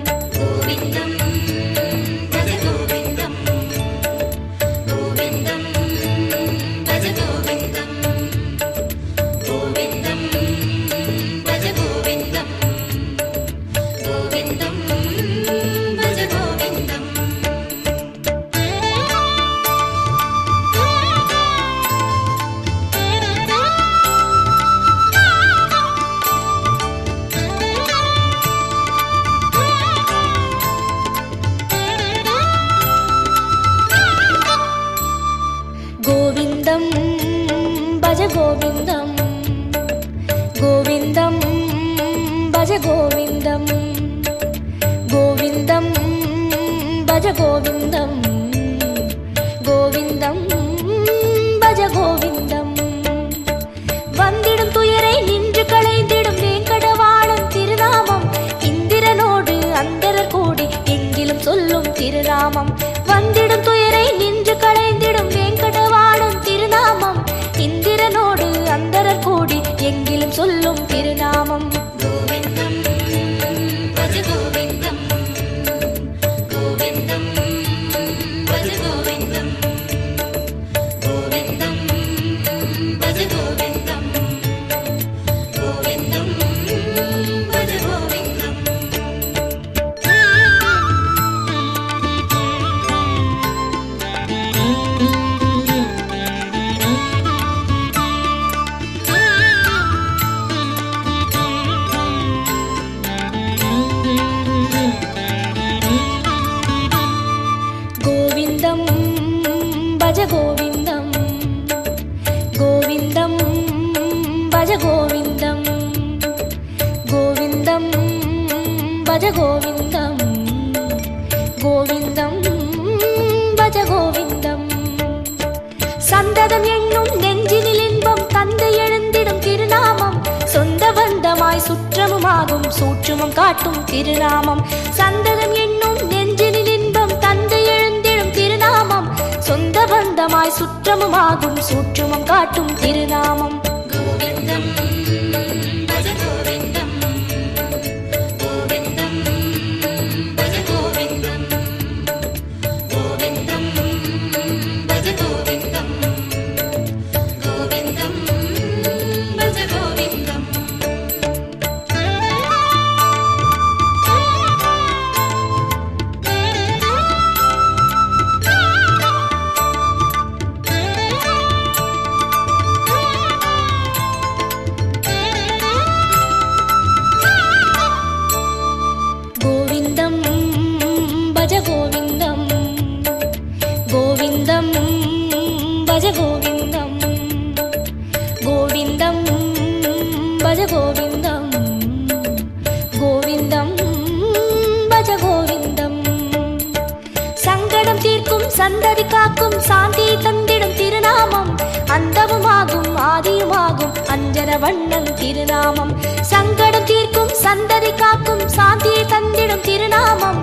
பஜ கோவிந்தம் கோவிந்தம் பஜ கோவிந்தம். வந்திடும் துயரை நின்று களைந்திடும் வேங்கடவாளன் திருநாமம் இந்திரனோடு அந்தரர் கூடி எங்கிலும் சொல்லும் திருநாமம். வந்திடும் துயரை நின்று களைந்திடும் வேங்கடவாளன் திருநாமம் இந்திரனோடு அந்தரர் கூடி எங்கிலும் சொல்லும் திருநாமம். கோவிந்தம் பஜ கோவிந்தம் கோவிந்தம் பஜ கோவிந்தம் கோவிந்தம் பஜ கோவிந்தம் கோவிந்தம் பஜ கோவிந்தம். கோவிந்தம் பஜ கோவிந்தம் கோவிந்தம் பஜ கோவிந்தம் கோவிந்தம் பஜ கோவிந்தம் கோவிந்தம் பஜ கோவிந்தம். சந்ததம் என்னும் நெஞ்சினில் இன்பம் தந்தை எழுந்திடும் திருநாமம் சொந்த பந்தமாய் சுற்றமுமாகும் சூற்றுமம் காட்டும் திருநாமம். சந்ததம் என்னும் நெஞ்சினில் இன்பம் தந்தை எழுந்திடும் திருநாமம் சொந்த பந்தமாய் சுற்றமுமாகும் சூற்றுமம் காட்டும் திருநாமம். கோவிந்தம் பஜ கோவிந்தம் கோவிந்தம் பஜ கோவிந்தம் கோவிந்தம் பஜ கோவிந்தம் கோவிந்தம் பஜ கோவிந்தம். கோவிந்தம் பஜ கோவிந்தம் கோவிந்தம் பஜ கோவிந்தம் கோவிந்தம் பஜ கோவிந்தம் கோவிந்தம் பஜ கோவிந்தம். சங்கடம் தீர்க்கும் சந்ததி காக்கும் சாந்தியை தந்திடும் திருநாமம் அந்தமுமாகும் ஆதியுமாகும் அஞ்சன வண்ணன் திருநாமம். சங்கடம் தீர்க்கும் சந்ததி காக்கும் சாந்தியை தந்திடும் திருநாமம்